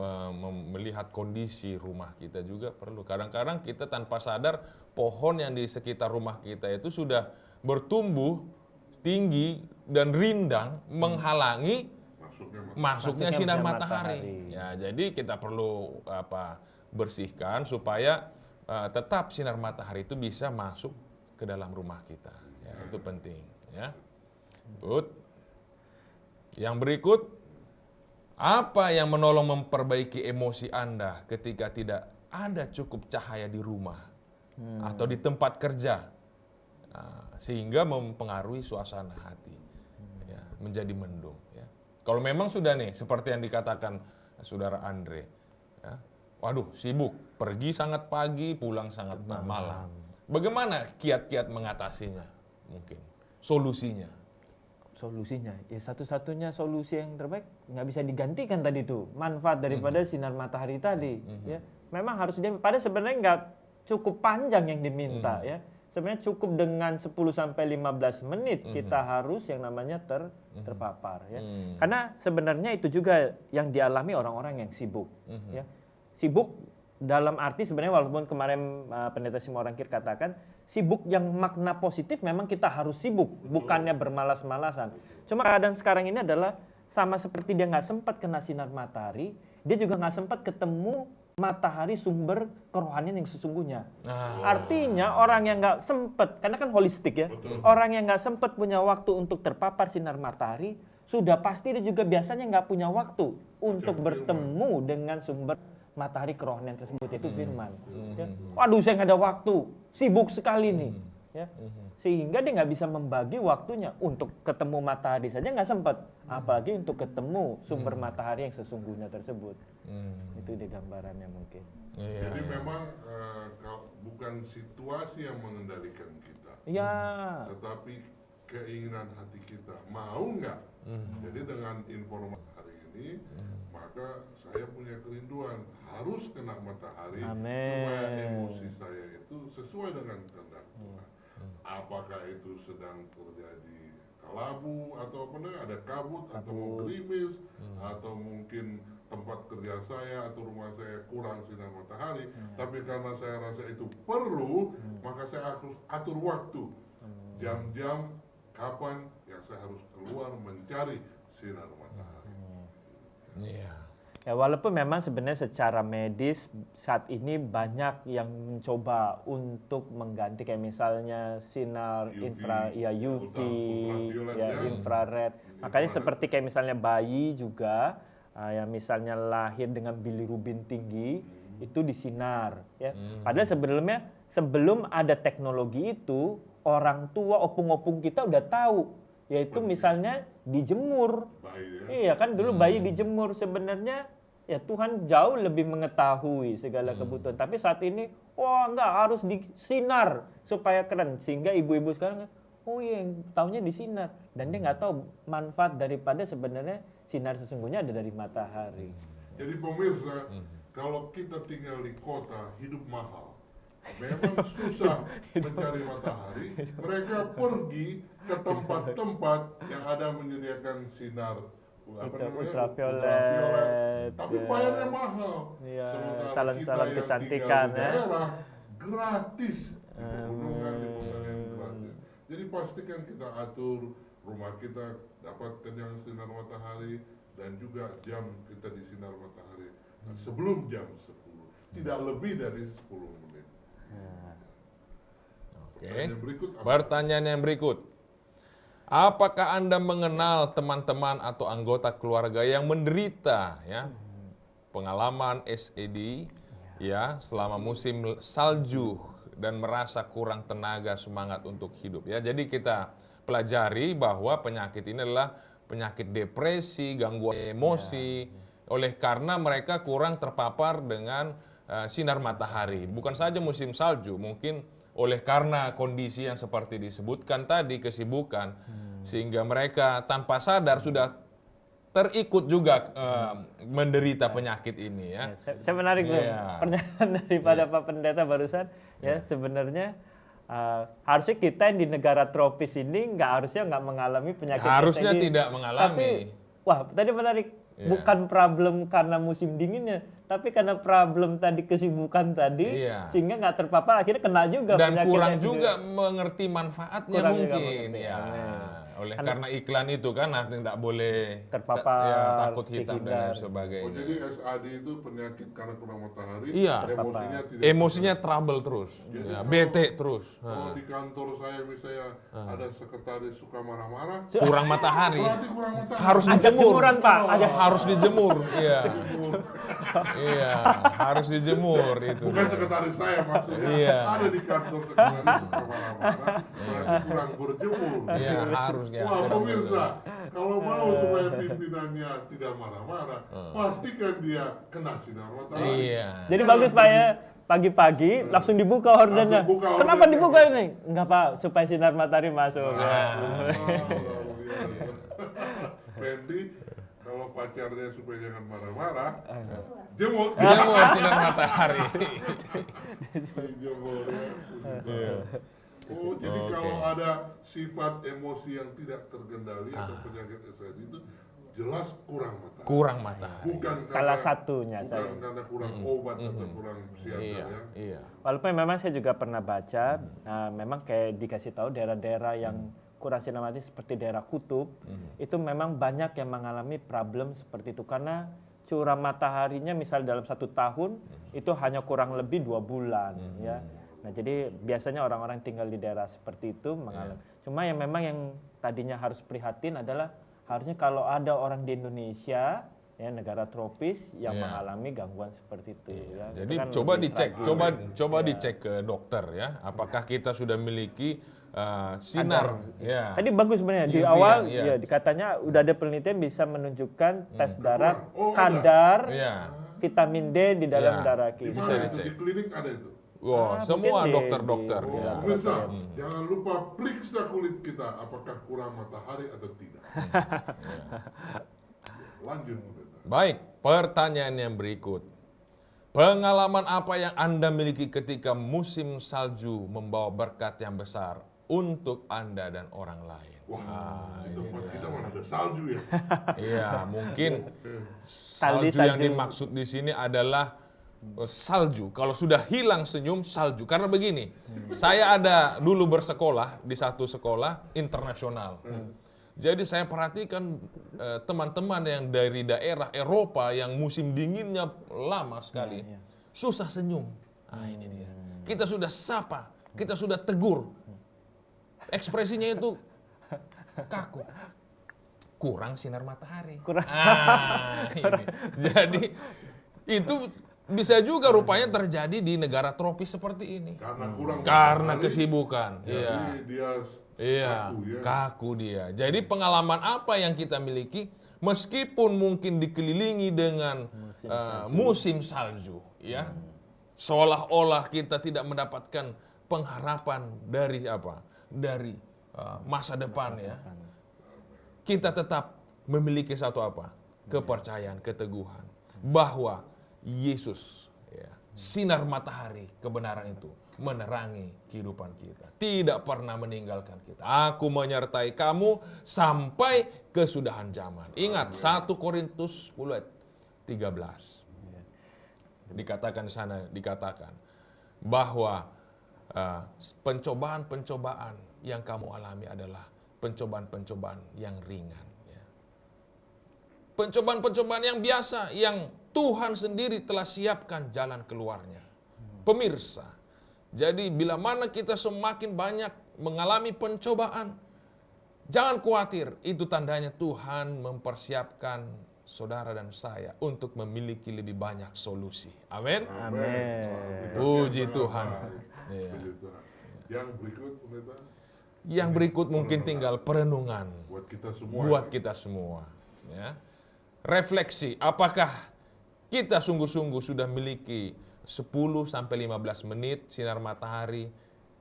melihat kondisi rumah kita juga perlu. Kadang-kadang kita tanpa sadar pohon yang di sekitar rumah kita itu sudah bertumbuh tinggi dan rindang menghalangi masuknya sinar matahari. Ya, jadi kita perlu bersihkan supaya tetap sinar matahari itu bisa masuk ke dalam rumah kita. Ya, itu penting, ya. Good. Yang berikut, apa yang menolong memperbaiki emosi Anda ketika tidak ada cukup cahaya di rumah atau di tempat kerja, sehingga mempengaruhi suasana hati, ya, menjadi mendung, ya. Kalau memang sudah nih, seperti yang dikatakan Saudara Andre, ya, waduh sibuk, pergi sangat pagi, pulang sangat malam. Bagaimana kiat-kiat mengatasinya? Mungkin solusinya. Solusinya, ya satu-satunya solusi yang terbaik nggak bisa digantikan tadi itu manfaat daripada sinar matahari tadi, ya. Memang harus pada sebenarnya nggak cukup panjang yang diminta, ya. Sebenarnya cukup dengan 10 sampai 15 menit kita harus yang namanya terpapar, ya. Karena sebenarnya itu juga yang dialami orang-orang yang sibuk, ya. Sibuk dalam arti sebenarnya walaupun kemarin Pendeta Simorangkir katakan sibuk yang makna positif, memang kita harus sibuk, bukannya bermalas-malasan. Cuma keadaan sekarang ini adalah sama seperti dia nggak sempat kena sinar matahari, dia juga nggak sempat ketemu matahari sumber kerohanian yang sesungguhnya. Artinya orang yang nggak sempat, karena kan holistik, ya, orang yang nggak sempat punya waktu untuk terpapar sinar matahari, sudah pasti dia juga biasanya nggak punya waktu untuk bertemu dengan sumber matahari kerohanian tersebut, yaitu firman. Ya. Waduh, saya nggak ada waktu, sibuk sekali nih, ya. Sehingga dia nggak bisa membagi waktunya untuk ketemu matahari saja nggak sempat, apalagi untuk ketemu sumber matahari yang sesungguhnya tersebut. Itu di gambarannya mungkin. Jadi memang bukan situasi yang mengendalikan kita, tetapi keinginan hati kita, mau nggak? Jadi dengan informasi hari ini, maka saya punya kerinduan harus kena matahari. Amen. Supaya emosi saya itu sesuai dengan kehendak Tuhan. Apakah itu sedang terjadi kelabu atau ada kabut atau mau gerimis, atau mungkin tempat kerja saya atau rumah saya kurang sinar matahari, tapi karena saya rasa itu perlu, maka saya harus atur waktu, jam-jam kapan yang saya harus keluar mencari sinar matahari. Ya, walaupun memang sebenarnya secara medis saat ini banyak yang mencoba untuk mengganti, kayak misalnya sinar UV, ya, infrared. Makanya seperti kayak misalnya bayi juga yang misalnya lahir dengan bilirubin tinggi itu disinar, ya. Padahal sebelum ada teknologi itu, orang tua opung-opung kita udah tahu, yaitu misalnya dijemur. Iya kan, dulu bayi dijemur. Sebenarnya ya Tuhan jauh lebih mengetahui segala kebutuhan. Tapi saat ini, enggak, harus disinar supaya keren. Sehingga ibu-ibu sekarang, yang taunya disinar. Dan dia nggak tahu manfaat daripada sebenarnya sinar sesungguhnya ada dari matahari. Jadi pemirsa, kalau kita tinggal di kota hidup mahal, memang susah mencari matahari. Mereka pergi ke tempat-tempat yang ada menyediakan sinar ultraviolet, tapi ya. bayarnya mahal. Iya, Sementara salon-salon kita yang kecantikan, tinggal di ya. daerah gratis, di pegunungan, di hutan yang gratis. Jadi pastikan kita atur rumah kita dapatkan yang sinar matahari dan juga jam kita di sinar matahari sebelum jam 10, tidak lebih dari 10 menit. Oke. Pertanyaan berikut apa? Pertanyaan yang berikut. Apakah Anda mengenal teman-teman atau anggota keluarga yang menderita ya pengalaman SAD ya selama musim salju dan merasa kurang tenaga semangat untuk hidup ya. Jadi kita pelajari bahwa penyakit ini adalah penyakit depresi, gangguan emosi oleh karena mereka kurang terpapar dengan sinar matahari. Bukan saja musim salju, mungkin oleh karena kondisi yang seperti disebutkan tadi, kesibukan, sehingga mereka tanpa sadar sudah terikut juga menderita penyakit ini ya. Saya menarik tuh Iya. pernyataan daripada Pak Pendeta barusan ya sebenarnya harusnya kita yang di negara tropis ini harusnya nggak mengalami penyakit Harusnya SAD. tidak mengalami. Tapi wah tadi menarik. Iya. Bukan problem karena musim dinginnya, tapi karena problem tadi kesibukan tadi, Iya. sehingga nggak terpapar, akhirnya kena juga. Dan penyakitnya kurang juga mengerti manfaatnya Kurang juga mungkin mengerti, ya. amin. Oleh karena iklan itu kan nanti tidak boleh Terpapar, ya, takut hitam dan lain dihindar. Oh, sebagainya. jadi SAD itu penyakit karena kurang matahari, Iya. emosinya tidak. Emosinya trouble terus, Jadi ya, kalau- bete terus. Kalau di kantor saya misalnya ada sekretaris suka marah-marah, Kurang matahari. berarti kurang matahari. Harus Ajak dijemur. jemuran, Pak. Ajak. Harus dijemur. Iya. Iya, harus dijemur itu. Bukan sekretaris saya maksudnya, Iya. ada di kantor sekretaris suka marah-marah, berarti kurang berjemur. Iya, harus ya. Wah, kurang pemirsa, kalau mau supaya pimpinannya tidak marah-marah, pastikan dia kena sinar matahari. Iya. Jadi bagus Pak ya, pagi-pagi langsung dibuka ordernya. Langsung buka Kenapa ordernya. dibuka ini? Enggak Pak, supaya sinar matahari masuk. Fendi, kalau pacarnya supaya jangan marah-marah, jemur. Dijemur sinar matahari. Dijemur ya. Oh, jadi Oke. kalau ada sifat emosi yang tidak terkendali atau penyakit SAD itu jelas kurang matahari. Kurang matahari. Bukan Salah satunya bukan saya. karena kurang obat atau kurang psikiater Iya, ya. iya. Walaupun memang saya juga pernah baca, memang kayak dikasih tahu daerah-daerah yang kurang sinar matahari seperti daerah kutub, itu memang banyak yang mengalami problem seperti itu karena curah mataharinya misal dalam 1 tahun itu hanya kurang lebih 2 bulan ya. Nah jadi biasanya orang-orang tinggal di daerah seperti itu mengalami. Cuma yang memang yang tadinya harus prihatin adalah harusnya kalau ada orang di Indonesia ya negara tropis yang Iya. mengalami gangguan seperti itu ya. Itu Jadi kan coba lebih dicek, tragis. coba dicek ke dokter ya, apakah kita sudah memiliki sinar ya. Tadi bagus sebenarnya di UV awal iya. ya dikatanya udah ada penelitian bisa menunjukkan tes darah Oh, ada. kadar Iya. vitamin D di dalam Iya. darah Di kita. Bisa mana itu? dicek. Di klinik ada itu. Wah, semua mungkin di- dokter-dokter Oh, ya. pemirsa, jangan lupa periksa kulit kita apakah kurang matahari atau tidak. Lanjut, pendeta. Baik, pertanyaan yang berikut. Pengalaman apa yang Anda miliki ketika musim salju membawa berkat yang besar untuk Anda dan orang lain? Wah, di tempat kita mana ada salju ya? Iya, mungkin Salju. salju yang dimaksud di sini adalah salju. Kalau sudah hilang senyum, salju. Karena begini, saya ada dulu bersekolah di satu sekolah internasional. Jadi saya perhatikan teman-teman yang dari daerah Eropa yang musim dinginnya lama sekali, susah senyum. Ah ini dia. Kita sudah sapa, kita sudah tegur. Ekspresinya itu kaku. Kurang sinar matahari. Ini. Jadi itu bisa juga rupanya terjadi di negara tropis seperti ini. Karena kurang Karena matahari, kesibukan. Iya. jadi dia Iya, kaku ya. kaku dia. Jadi pengalaman apa yang kita miliki, meskipun mungkin dikelilingi dengan musim salju, ya, seolah-olah kita tidak mendapatkan pengharapan dari apa? Dari masa depan, ya. Kita tetap memiliki satu apa? Kepercayaan, keteguhan, bahwa Yesus, ya, sinar matahari kebenaran itu menerangi kehidupan kita. Tidak pernah meninggalkan kita. Aku menyertai kamu sampai kesudahan zaman. Ingat 1 Korintus 10 ayat 13. Dikatakan di sana, dikatakan bahwa pencobaan-pencobaan yang kamu alami adalah pencobaan-pencobaan yang ringan. Ya. Pencobaan-pencobaan yang biasa, yang Tuhan sendiri telah siapkan jalan keluarnya. Pemirsa, jadi bila mana kita semakin banyak mengalami pencobaan, jangan khawatir, itu tandanya Tuhan mempersiapkan saudara dan saya untuk memiliki lebih banyak solusi. Amin. Amin. Puji Tuhan. Iya. Puji Tuhan. Yang berikut, pendeta, Yang berikut mungkin tinggal perenungan buat kita semua. buat kita semua. Ya. Refleksi, apakah kita sungguh-sungguh sudah miliki 10-15 menit sinar matahari,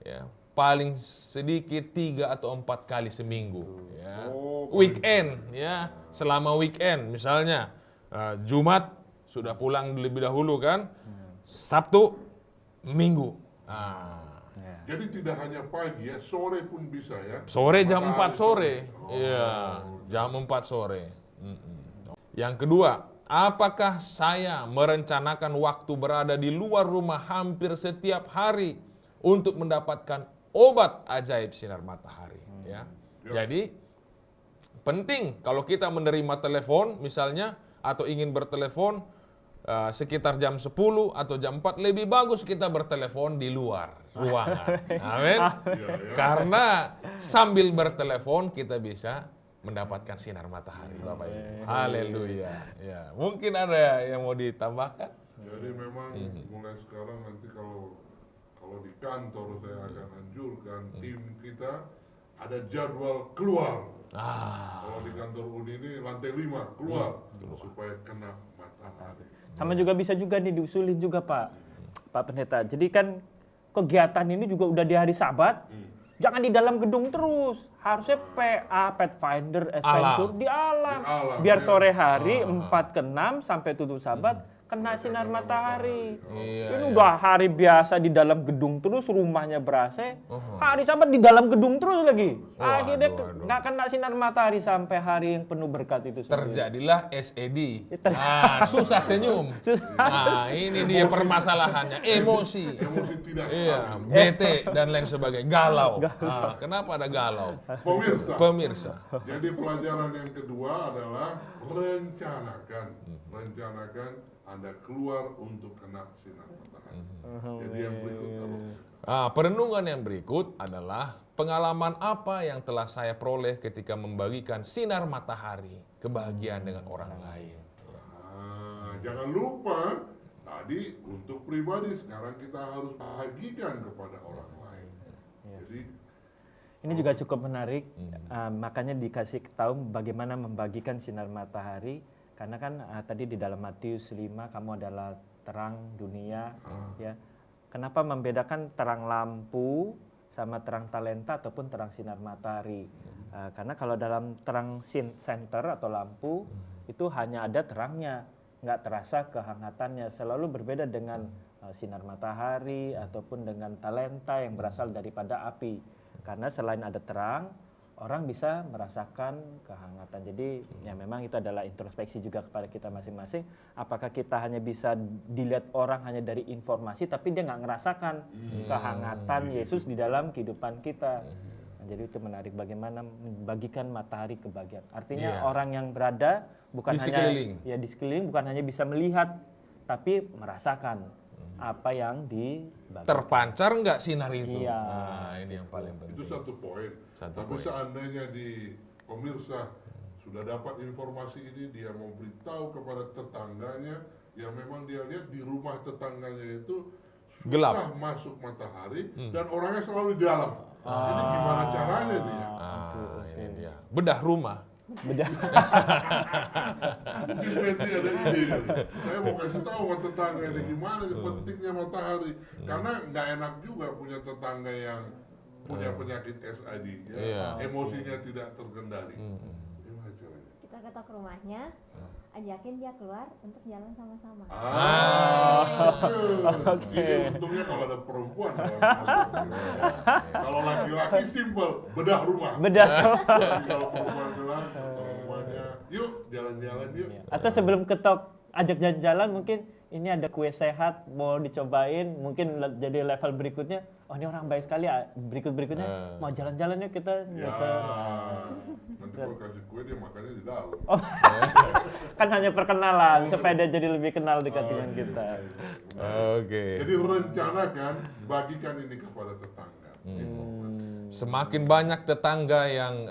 ya, paling sedikit 3 atau 4 kali seminggu, ya. Weekend, ya, selama weekend misalnya Jumat sudah pulang lebih dahulu kan, Sabtu, Minggu. Jadi tidak hanya pagi ya, sore pun bisa ya. Sore jam 4 Matahari sore. sore. Iya, jam 4 sore. Yang kedua, apakah saya merencanakan waktu berada di luar rumah hampir setiap hari untuk mendapatkan obat ajaib sinar matahari, ya. Jadi penting kalau kita menerima telepon misalnya atau ingin bertelepon sekitar jam 10 atau jam 4, lebih bagus kita bertelepon di luar ruangan. Amin. Karena sambil bertelepon kita bisa mendapatkan sinar matahari, Bapak Ibu. Haleluya. Ya, mungkin ada yang mau ditambahkan? Jadi memang mulai sekarang nanti kalau di kantor saya akan anjurkan tim kita ada jadwal keluar. Kalau di kantor Uni ini lantai 5 keluar supaya kena matahari. Sama juga bisa juga nih diusulin juga Pak Pendeta. Jadi kan kegiatan ini juga udah di hari Sabat. Jangan di dalam gedung terus. Harusnya PA, Pathfinder, Adventure di alam. Biar sore hari 4 ke 6 sampai tutup Sabat kena sinar matahari. Ini udah hari biasa di dalam gedung terus, rumahnya ber-AC. Hari Sabat di dalam gedung terus lagi. Akhirnya nggak kena sinar matahari sampai hari yang penuh berkat itu sendiri. Terjadilah SED. Susah senyum. Nah, ini dia permasalahannya. Emosi. Emosi tidak Iya, stabil. bete dan lain sebagainya. Galau. Kenapa ada galau? Pemirsa. Jadi pelajaran yang kedua adalah rencanakan Anda keluar untuk kena sinar matahari. Jadi yang berikut Perenungan yang berikut adalah pengalaman apa yang telah saya peroleh ketika membagikan sinar matahari kebahagiaan dengan orang lain. Jangan lupa tadi untuk pribadi, sekarang kita harus bagikan kepada orang lain. Jadi ini juga cukup menarik, makanya dikasih tahu bagaimana membagikan sinar matahari. Karena kan tadi di dalam Matius 5 kamu adalah terang dunia, ya. Kenapa membedakan terang lampu sama terang talenta ataupun terang sinar matahari? Karena kalau dalam terang center atau lampu itu hanya ada terangnya, nggak terasa kehangatannya. Selalu berbeda dengan sinar matahari ataupun dengan talenta yang berasal daripada api. Karena selain ada terang, orang bisa merasakan kehangatan. Jadi ya memang itu adalah introspeksi juga kepada kita masing-masing. Apakah kita hanya bisa dilihat orang hanya dari informasi, tapi dia nggak ngerasakan kehangatan Yesus di dalam kehidupan kita. Nah, jadi itu menarik bagaimana membagikan matahari kebahagiaan. Artinya orang yang berada bukan Di hanya sekeliling. di sekeliling, bukan hanya bisa melihat, tapi merasakan apa yang dibagikan. Terpancar nggak sinar itu? Iya. Nah, ini yang paling penting. itu satu poin. Tapi seandainya di pemirsa sudah dapat informasi ini, dia mau beritahu kepada tetangganya yang memang dia lihat di rumah tetangganya itu susah Gelap. masuk matahari dan orangnya selalu di dalam. Jadi gimana caranya dia? Ini dia. Bedah rumah. Mungkin Randy ada ide kali. Saya mau kasih tahu sama tetangga ini gimana pentingnya matahari. Karena nggak enak juga punya tetangga yang punya penyakit SID, ya. Emosinya tidak terkendali. Gimana caranya? Kita ketok rumahnya, ajakin dia keluar untuk jalan sama-sama. Jadi untungnya kalau ada perempuan dalam proses ini. Kalau laki-laki simpel, bedah rumah. Bedah. Jadi kalau perempuan bilang, ketok rumahnya, yuk jalan-jalan yuk. Atau sebelum ketok ajak jalan-jalan, mungkin ini ada kue sehat mau dicobain, mungkin jadi level berikutnya, oh ini orang baik sekali, berikutnya mau jalan-jalan yuk kita. Ya, gitu. nanti kalau kasih kue dia makannya di dalam. Kan hanya perkenalan supaya dia jadi lebih kenal dekat dengan kita. Oke. Jadi rencanakan, bagikan ini kepada tetangga. Semakin banyak tetangga yang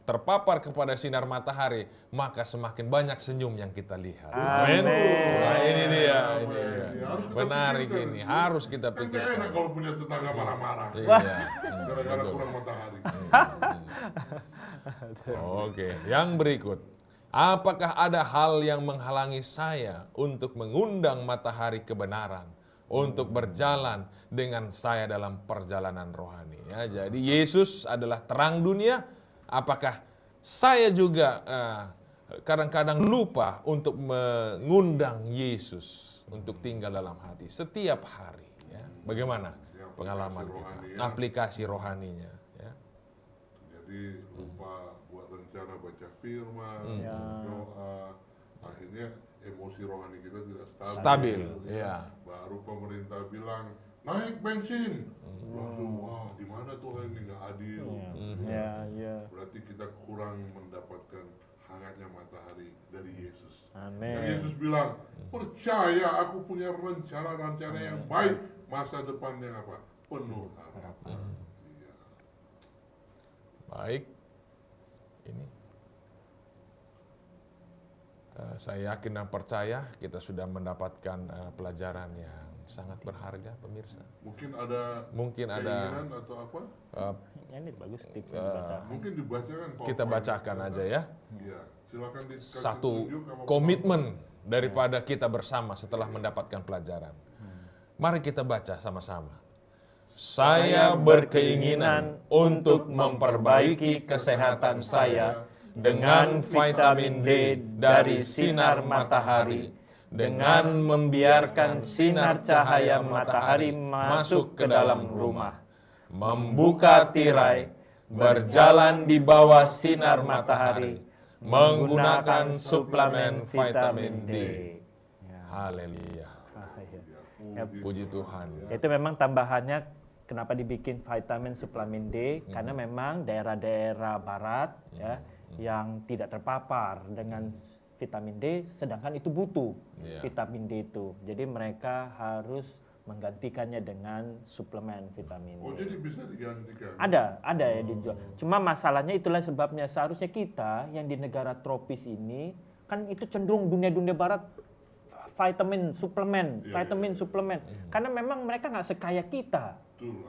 terpapar kepada sinar matahari, maka semakin banyak senyum yang kita lihat. Amin. Nah, ini dia. Harus kita Menarik pikirkan. ini, harus kita Kan gak pikirkan. enak kalau punya tetangga marah-marah. Iya. Gara-gara kurang matahari. Oke, yang berikut. Apakah ada hal yang menghalangi saya untuk mengundang matahari kebenaran, untuk berjalan dengan saya dalam perjalanan rohani? Ya, jadi Yesus adalah terang dunia. Apakah saya juga kadang-kadang lupa untuk mengundang Yesus untuk tinggal dalam hati setiap hari? Ya, bagaimana pengalaman kita, aplikasi rohaninya? Ya. Jadi lupa buat rencana baca firman, doa, akhirnya emosi rohani kita tidak Stabil, ya. Baru pemerintah bilang naik bensin, langsung wah di mana Tuhan ini nggak adil. Berarti kita kurang mendapatkan hangatnya matahari dari Yesus. Amin. Dan Yesus bilang, percaya aku punya rencana-rencana yang baik, masa depan yang apa? Penuh harapan. Iya. Baik, ini saya yakin dan percaya kita sudah mendapatkan pelajaran yang sangat berharga, pemirsa. Mungkin ada keinginan atau apa? Ini bagus tips. Mungkin dibacakan. Kita bacakan aja ya. Iya, silakan dikasih Satu tunjuk sama komitmen daripada kita bersama setelah mendapatkan pelajaran. Mari kita baca sama-sama. Saya berkeinginan untuk memperbaiki kesehatan saya dengan vitamin D dari sinar matahari, dengan membiarkan sinar cahaya matahari masuk ke dalam rumah, membuka tirai, berjalan di bawah sinar matahari, menggunakan suplemen vitamin D. Haleluya. Puji Tuhan. Itu memang tambahannya kenapa dibikin vitamin suplemen D, karena memang daerah-daerah barat ya yang tidak terpapar dengan vitamin D, sedangkan itu butuh vitamin D itu. Jadi mereka harus menggantikannya dengan suplemen vitamin D. Oh, jadi bisa digantikan? Ada yang dijual. Cuma masalahnya itulah sebabnya seharusnya kita yang di negara tropis ini, kan itu cenderung dunia barat vitamin suplemen. Karena memang mereka nggak sekaya kita.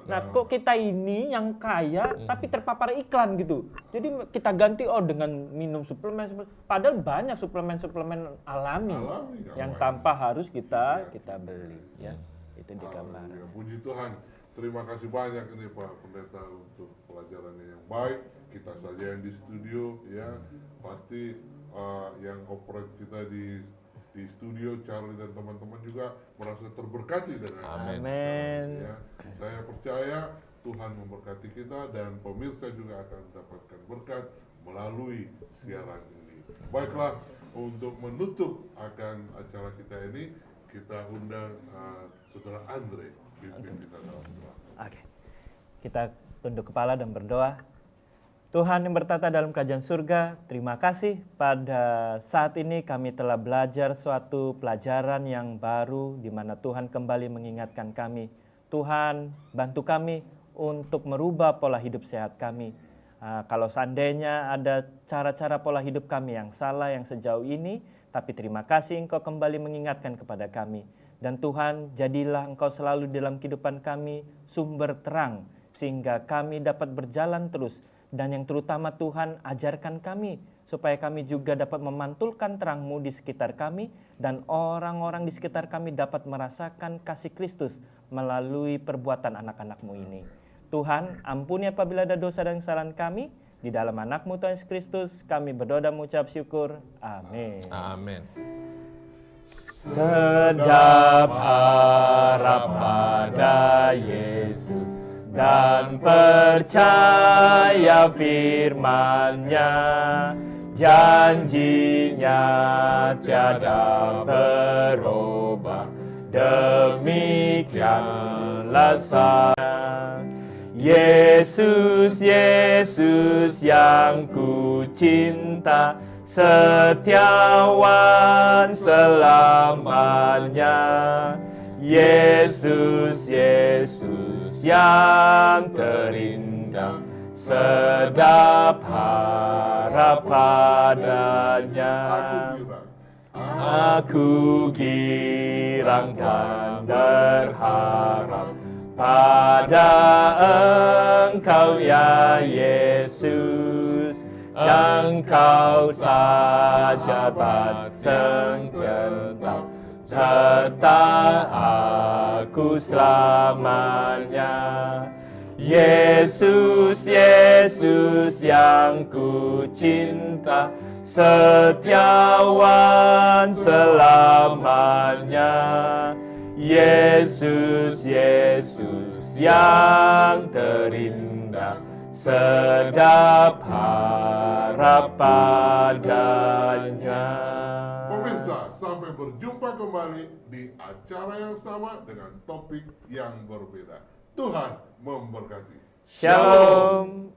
Nah, kok kita ini yang kaya tapi terpapar iklan gitu. Jadi kita ganti dengan minum suplemen. Padahal banyak suplemen alami yang tanpa harus kita beli. Ya, itu digambarkan. Puji Tuhan. Terima kasih banyak ini Pak Pendeta untuk pelajarannya yang baik. Kita saja yang di studio ya, pasti yang operate kita di studio, Charlie dan teman-teman juga merasa terberkati dengan Amin. ya. Saya percaya Tuhan memberkati kita dan pemirsa juga akan mendapatkan berkat melalui siaran ini. Baiklah, untuk menutup akan acara kita ini, kita undang Saudara Andre pimpin kita dalam doa. Oke. Kita tunduk kepala dan berdoa. Tuhan yang bertata dalam kerajaan surga, terima kasih pada saat ini kami telah belajar suatu pelajaran yang baru di mana Tuhan kembali mengingatkan kami. Tuhan, bantu kami untuk merubah pola hidup sehat kami. Kalau seandainya ada cara-cara pola hidup kami yang salah yang sejauh ini, tapi terima kasih Engkau kembali mengingatkan kepada kami. Dan Tuhan, jadilah Engkau selalu dalam kehidupan kami sumber terang, sehingga kami dapat berjalan terus. Dan yang terutama Tuhan, ajarkan kami supaya kami juga dapat memantulkan terang-Mu di sekitar kami dan orang-orang di sekitar kami dapat merasakan kasih Kristus melalui perbuatan anak-anak-Mu ini. Tuhan, ampuni apabila ada dosa dan kesalahan kami, Di dalam anak-Mu Tuhan Yesus Kristus kami berdoa dan mengucap syukur. Amin. Amin. Sedap harap pada Yesus dan percaya firman-Nya, janjinya tiada berubah, demikianlah saya. Yesus, Yesus yang ku cinta, setiawan selamanya. Yesus, Yesus yang terindah, sedap harap padanya. Aku girang dan berharap pada Engkau ya Yesus. Engkau saja bersengketak, serta aku selamanya. Yesus, Yesus yang ku cinta, setiawan selamanya. Yesus, Yesus yang terindah, sedap harap padanya. Pemirsa, sampai berjumpa kembali di acara yang sama dengan topik yang berbeda. Tuhan memberkati. Shalom.